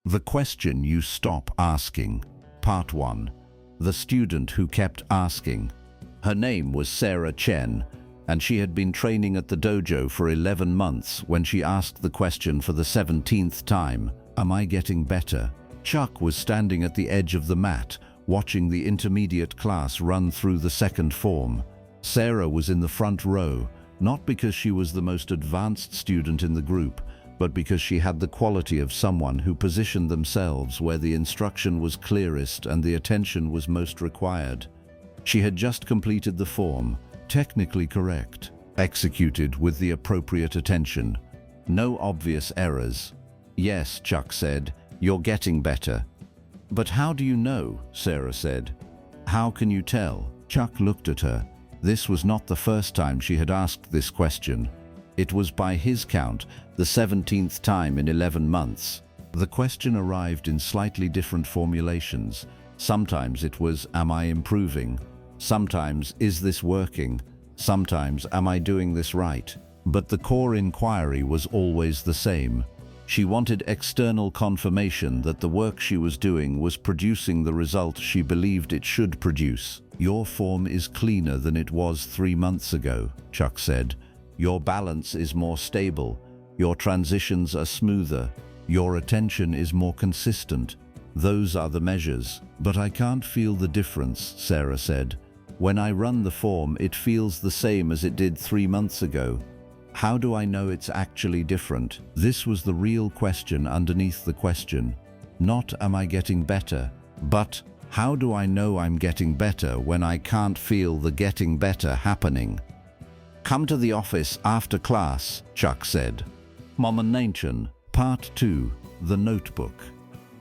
The question you stop asking. Part 1. The student who kept asking. Her name was Sarah Chen, and she had been training at the dojo for 11 months when she asked the question for the 17th time, "Am I getting better?" Chuck was standing at the edge of the mat, watching the intermediate class run through the second form. Sarah was in the front row, not because she was the most advanced student in the group, but because she had the quality of someone who positioned themselves where the instruction was clearest and the attention was most required. She had just completed the form, technically correct, executed with the appropriate attention. No obvious errors. "Yes," Chuck said, "you're getting better." "But how do you know?" Sarah said. "How can you tell?" Chuck looked at her. This was not the first time she had asked this question. It was, by his count, the 17th time in 11 months. The question arrived in slightly different formulations. Sometimes it was, "Am I improving?" Sometimes, "Is this working?" Sometimes, "Am I doing this right?" But the core inquiry was always the same. She wanted external confirmation that the work she was doing was producing the result she believed it should produce. "Your form is cleaner than it was 3 months ago," Chuck said. "Your balance is more stable. Your transitions are smoother. Your attention is more consistent. Those are the measures." "But I can't feel the difference," Sarah said. "When I run the form, it feels the same as it did 3 months ago. How do I know it's actually different?" This was the real question underneath the question. Not, "Am I getting better?" but, "How do I know I'm getting better when I can't feel the getting better happening?" "Come to the office after class," Chuck said. Momentation. Part 2. The Notebook.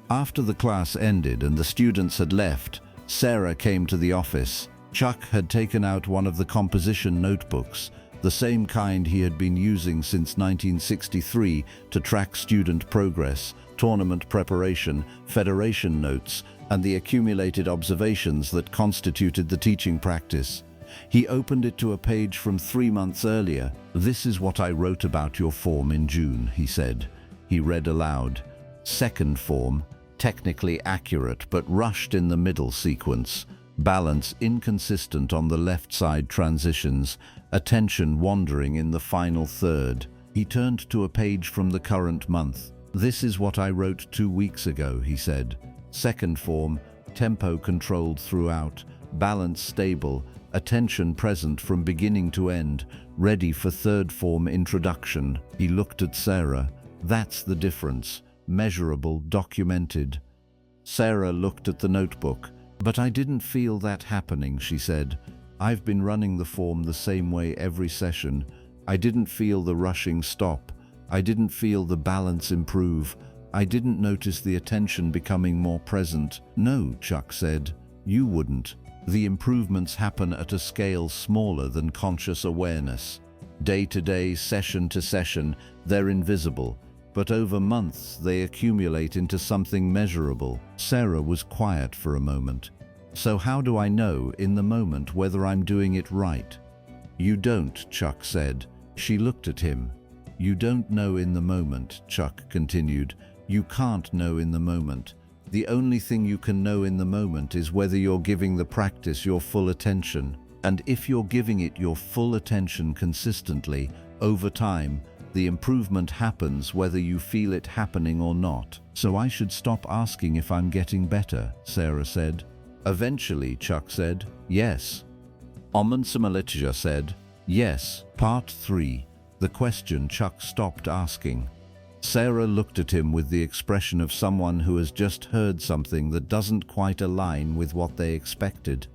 After the class ended and the students had left, Sarah came to the office. Chuck had taken out one of the composition notebooks, the same kind he had been using since 1963 to track student progress, tournament preparation, federation notes, and the accumulated observations that constituted the teaching practice. He opened it to a page from 3 months earlier. "This is what I wrote about your form in June," he said. He read aloud. "Second form, technically accurate but rushed in the middle sequence. Balance inconsistent on the left side transitions. Attention wandering in the final third." He turned to a page from the current month. "This is what I wrote 2 weeks ago," he said. "Second form, tempo controlled throughout, balance stable, attention present from beginning to end, ready for third form introduction." He looked at Sarah. "That's the difference. Measurable, documented." Sarah looked at the notebook. "But I didn't feel that happening," she said. "I've been running the form the same way every session. I didn't feel the rushing stop. I didn't feel the balance improve. I didn't notice the attention becoming more present." "No," Chuck said. "You wouldn't. The improvements happen at a scale smaller than conscious awareness. Day to day, session to session, they're invisible. But over months, they accumulate into something measurable." Sarah was quiet for a moment. "So how do I know in the moment whether I'm doing it right?" "You don't," Chuck said. She looked at him. "You don't know in the moment," Chuck continued. "You can't know in the moment. The only thing you can know in the moment is whether you're giving the practice your full attention. And if you're giving it your full attention consistently, over time, the improvement happens whether you feel it happening or not." "So I should stop asking if I'm getting better," Sarah said. "Eventually," Chuck said. "Yes." Omansamalitja said. "Yes." Part 3. The question Chuck stopped asking. Sarah looked at him with the expression of someone who has just heard something that doesn't quite align with what they expected.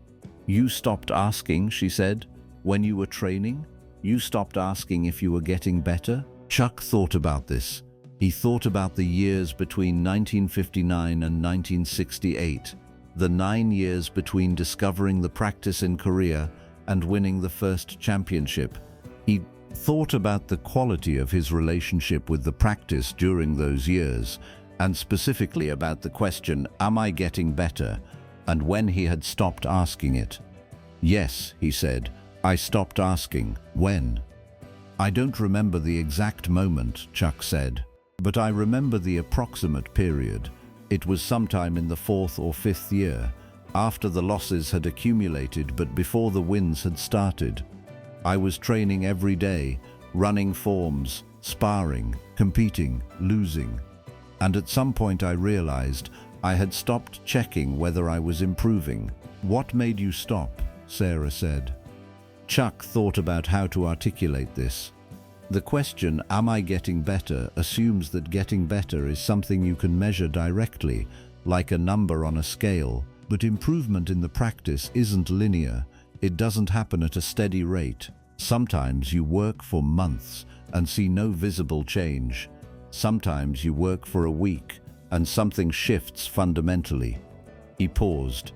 "You stopped asking," she said, "when you were training? You stopped asking if you were getting better?" Chuck thought about this. He thought about the years between 1959 and 1968, the 9 years between discovering the practice in Korea and winning the first championship. He thought about the quality of his relationship with the practice during those years, and specifically about the question, "Am I getting better?" and when he had stopped asking it. "Yes," he said, "I stopped asking." "When?" "I don't remember the exact moment," Chuck said. But I remember the approximate period. It was sometime in the 4th or 5th year, after the losses had accumulated but before the wins had started. I was training every day, running forms, sparring, competing, losing. And at some point I realized I had stopped checking whether I was improving. "What made you stop?" Sarah said. Chuck thought about how to articulate this. The question, "Am I getting better?" assumes that getting better is something you can measure directly, like a number on a scale. But improvement in the practice isn't linear. It doesn't happen at a steady rate. Sometimes you work for months and see no visible change. Sometimes you work for a week and something shifts fundamentally. He paused.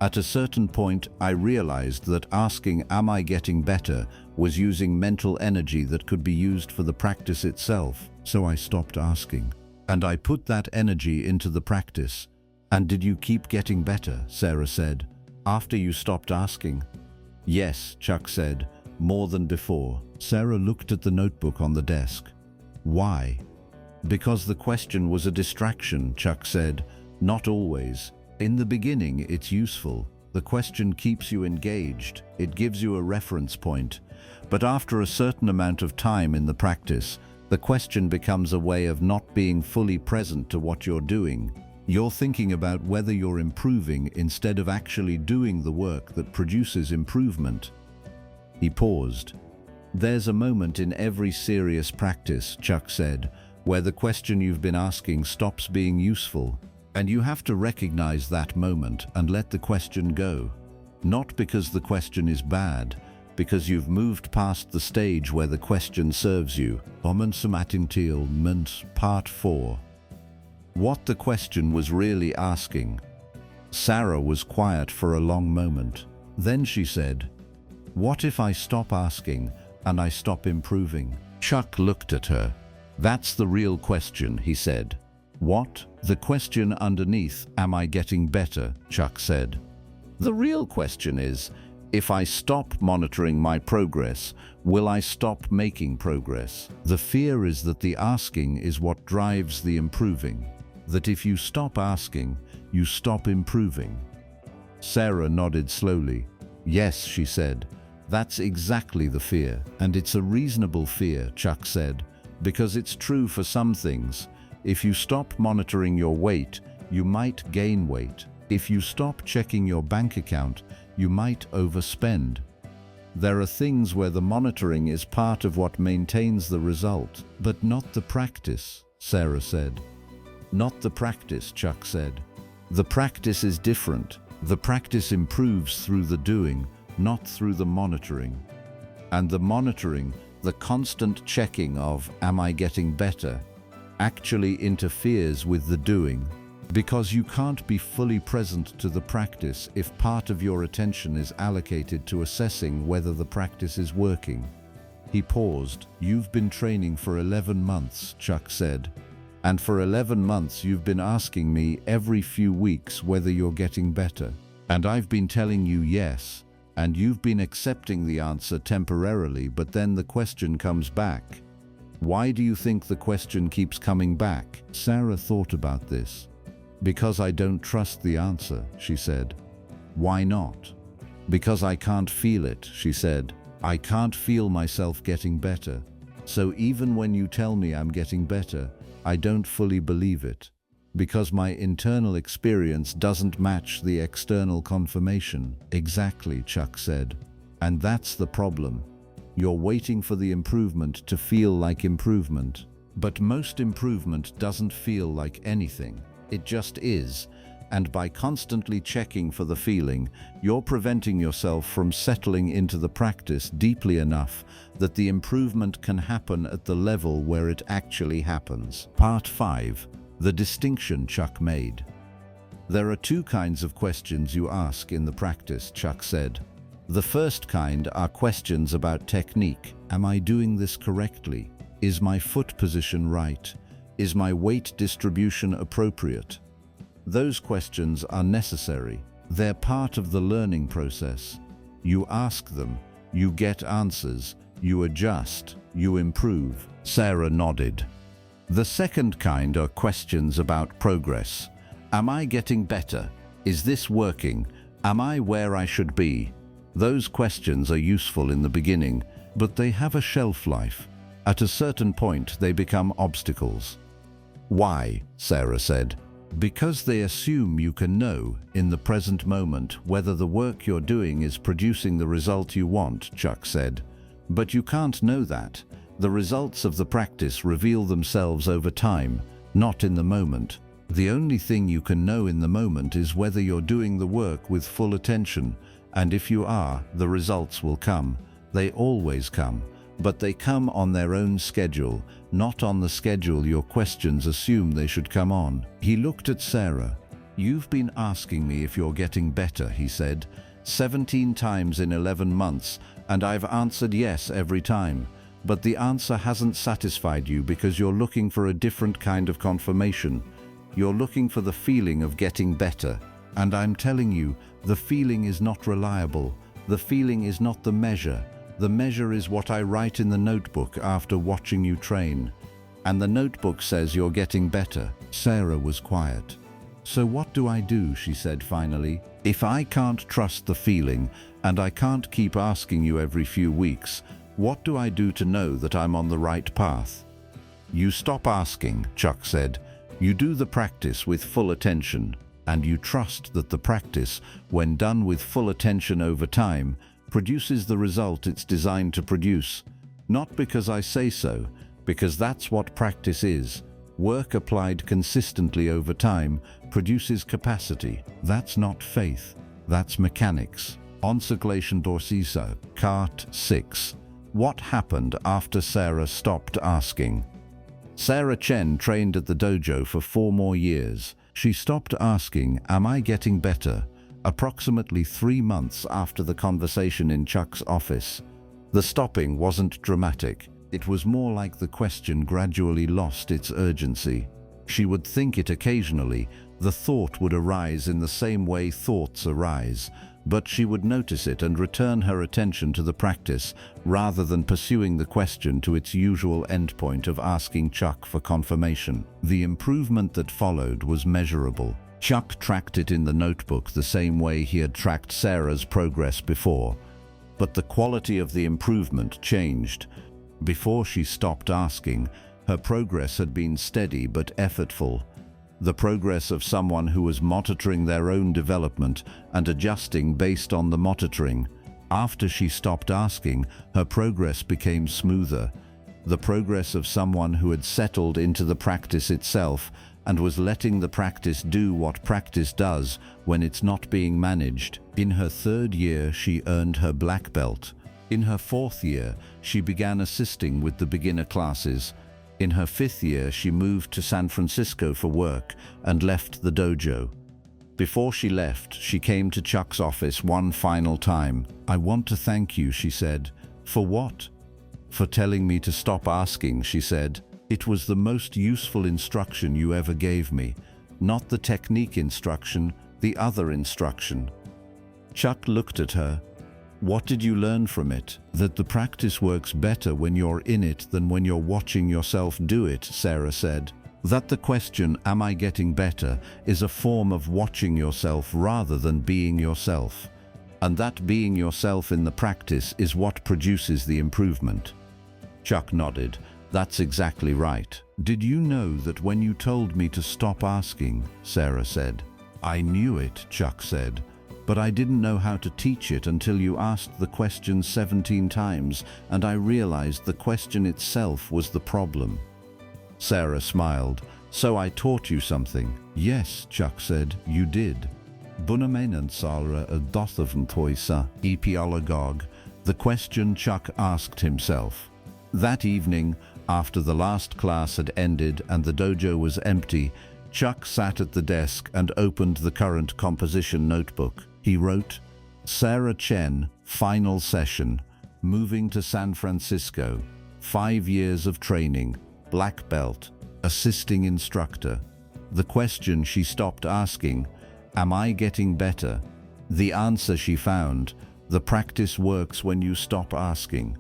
At a certain point, I realized that asking, "Am I getting better?" was using mental energy that could be used for the practice itself, so I stopped asking. And I put that energy into the practice. "And did you keep getting better?" Sarah said, "after you stopped asking?" "Yes," Chuck said, "more than before." Sarah looked at the notebook on the desk. "Why?" "Because the question was a distraction," Chuck said. "Not always. In the beginning, it's useful. The question keeps you engaged. It gives you a reference point. But after a certain amount of time in the practice, the question becomes a way of not being fully present to what you're doing. You're thinking about whether you're improving instead of actually doing the work that produces improvement." He paused. "There's a moment in every serious practice," Chuck said, "where the question you've been asking stops being useful. And you have to recognize that moment and let the question go. Not because the question is bad, because you've moved past the stage where the question serves you." Part 4. What the question was really asking. Sarah was quiet for a long moment. Then she said, "What if I stop asking and I stop improving?" Chuck looked at her. "That's the real question," he said. "What?" "The question underneath, am I getting better?" Chuck said. "The real question is, if I stop monitoring my progress, will I stop making progress?" The fear is that the asking is what drives the improving. That if you stop asking, you stop improving. Sarah nodded slowly. "Yes," she said. "That's exactly the fear. And it's a reasonable fear," Chuck said, "because it's true for some things. If you stop monitoring your weight, you might gain weight. If you stop checking your bank account, you might overspend. There are things where the monitoring is part of what maintains the result, but not the practice," Sarah said. "Not the practice," Chuck said. "The practice is different. The practice improves through the doing, not through the monitoring. And the monitoring, the constant checking of, am I getting better, actually interferes with the doing, because you can't be fully present to the practice if part of your attention is allocated to assessing whether the practice is working." He paused. "You've been training for 11 months, Chuck said. And for 11 months you've been asking me every few weeks whether you're getting better. And I've been telling you yes, and you've been accepting the answer temporarily, but then the question comes back. Why do you think the question keeps coming back?" Sarah thought about this. "Because I don't trust the answer," she said. "Why not?" "Because I can't feel it," she said. "I can't feel myself getting better. So even when you tell me I'm getting better, I don't fully believe it. Because my internal experience doesn't match the external confirmation." "Exactly," Chuck said. "And that's the problem. You're waiting for the improvement to feel like improvement. But most improvement doesn't feel like anything. It just is. And by constantly checking for the feeling, you're preventing yourself from settling into the practice deeply enough that the improvement can happen at the level where it actually happens." Part 5. The distinction Chuck made. "There are two kinds of questions you ask in the practice," Chuck said. "The first kind are questions about technique. Am I doing this correctly? Is my foot position right? Is my weight distribution appropriate? Those questions are necessary. They're part of the learning process. You ask them, you get answers, you adjust, you improve." Sarah nodded. The second kind are questions about progress. Am I getting better? Is this working? Am I where I should be? Those questions are useful in the beginning, but they have a shelf life. At a certain point, they become obstacles. Why? Sarah said. Because they assume you can know, in the present moment, whether the work you're doing is producing the result you want, Chuck said. But you can't know that. The results of the practice reveal themselves over time, not in the moment. The only thing you can know in the moment is whether you're doing the work with full attention, and if you are, the results will come. They always come, but they come on their own schedule, not on the schedule your questions assume they should come on. He looked at Sarah. You've been asking me if you're getting better, he said, 17 times in 11 months, and I've answered yes every time. But the answer hasn't satisfied you because you're looking for a different kind of confirmation. You're looking for the feeling of getting better. And I'm telling you, the feeling is not reliable. The feeling is not the measure. The measure is what I write in the notebook after watching you train. And the notebook says you're getting better. Sarah was quiet. So what do I do? She said finally. If I can't trust the feeling, and I can't keep asking you every few weeks, what do I do to know that I'm on the right path? You stop asking, Chuck said. You do the practice with full attention, and you trust that the practice, when done with full attention over time, produces the result it's designed to produce. Not because I say so, because that's what practice is. Work applied consistently over time produces capacity. That's not faith, that's mechanics. Encyclation Dorsisa, Cart 6. What happened after Sarah stopped asking? Sarah Chen trained at the dojo for 4 more years. She stopped asking, am I getting better? Approximately 3 months after the conversation in Chuck's office. The stopping wasn't dramatic. It was more like the question gradually lost its urgency. She would think it occasionally. The thought would arise in the same way thoughts arise, but she would notice it and return her attention to the practice rather than pursuing the question to its usual endpoint of asking Chuck for confirmation. The improvement that followed was measurable. Chuck tracked it in the notebook the same way he had tracked Sarah's progress before. But the quality of the improvement changed. Before she stopped asking, her progress had been steady but effortful. The progress of someone who was monitoring their own development and adjusting based on the monitoring. After she stopped asking, her progress became smoother. The progress of someone who had settled into the practice itself and was letting the practice do what practice does when it's not being managed. In her 3rd year, she earned her black belt. In her 4th year, she began assisting with the beginner classes. In her 5th year, she moved to San Francisco for work and left the dojo. Before she left, she came to Chuck's office one final time. I want to thank you, she said. For what? For telling me to stop asking, she said. It was the most useful instruction you ever gave me. Not the technique instruction, the other instruction. Chuck looked at her. What did you learn from it? That the practice works better when you're in it than when you're watching yourself do it, Sarah said. That the question, am I getting better, is a form of watching yourself rather than being yourself. And that being yourself in the practice is what produces the improvement. Chuck nodded. That's exactly right. Did you know that when you told me to stop asking? Sarah said. I knew it, Chuck said. But I didn't know how to teach it until you asked the question 17 times, and I realized the question itself was the problem. Sarah smiled. So I taught you something. Yes, Chuck said, you did. Bunamenan Sarah a dothavn toisa, epiologog, the question Chuck asked himself. That evening, after the last class had ended and the dojo was empty, Chuck sat at the desk and opened the current composition notebook. He wrote, Sarah Chen, final session, moving to San Francisco, 5 years of training, black belt, assisting instructor. The question she stopped asking, am I getting better? The answer she found, the practice works when you stop asking.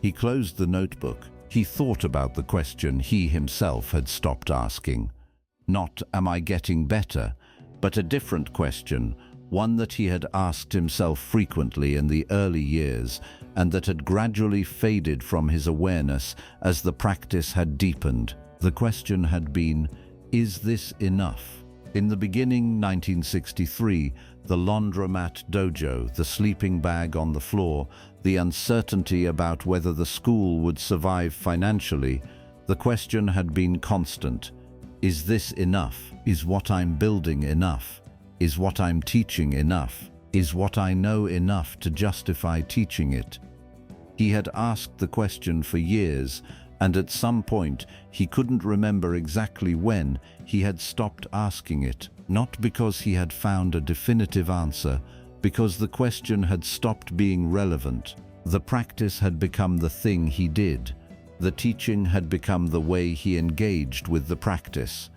He closed the notebook. He thought about the question he himself had stopped asking. Not, am I getting better? But a different question, one that he had asked himself frequently in the early years and that had gradually faded from his awareness as the practice had deepened. The question had been, is this enough? In the beginning, 1963, the laundromat dojo, the sleeping bag on the floor, the uncertainty about whether the school would survive financially, the question had been constant. Is this enough? Is what I'm building enough? Is what I'm teaching enough? Is what I know enough to justify teaching it? He had asked the question for years, and at some point, he couldn't remember exactly when, he had stopped asking it, not because he had found a definitive answer, because the question had stopped being relevant. The practice had become the thing he did. The teaching had become the way he engaged with the practice.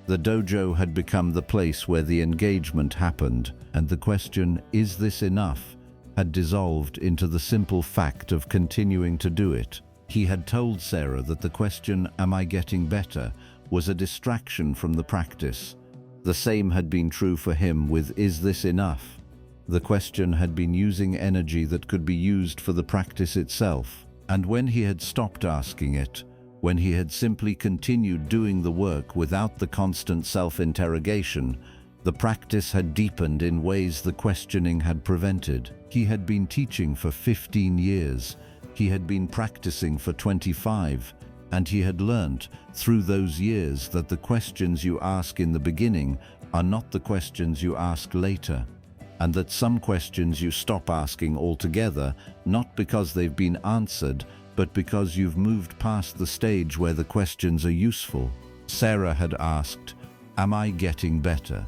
The dojo had become the place where the engagement happened, and the question, is this enough, had dissolved into the simple fact of continuing to do it. He had told Sarah that the question, am I getting better, was a distraction from the practice. The same had been true for him with, is this enough? The question had been using energy that could be used for the practice itself. And when he had stopped asking it, when he had simply continued doing the work without the constant self-interrogation, the practice had deepened in ways the questioning had prevented. He had been teaching for 15 years. He had been practicing for 25, and he had learnt through those years that the questions you ask in the beginning are not the questions you ask later, and that some questions you stop asking altogether, not because they've been answered, but because you've moved past the stage where the questions are useful. Sarah had asked, am I getting better?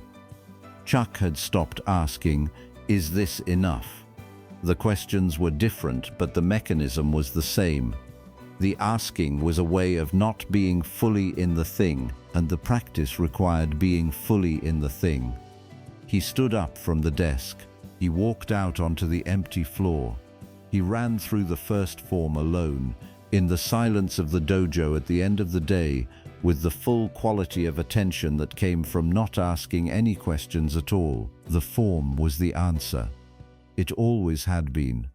Chuck had stopped asking, is this enough? The questions were different, but the mechanism was the same. The asking was a way of not being fully in the thing, and the practice required being fully in the thing. He stood up from the desk. He walked out onto the empty floor. He ran through the first form alone, in the silence of the dojo at the end of the day, with the full quality of attention that came from not asking any questions at all. The form was the answer. It always had been.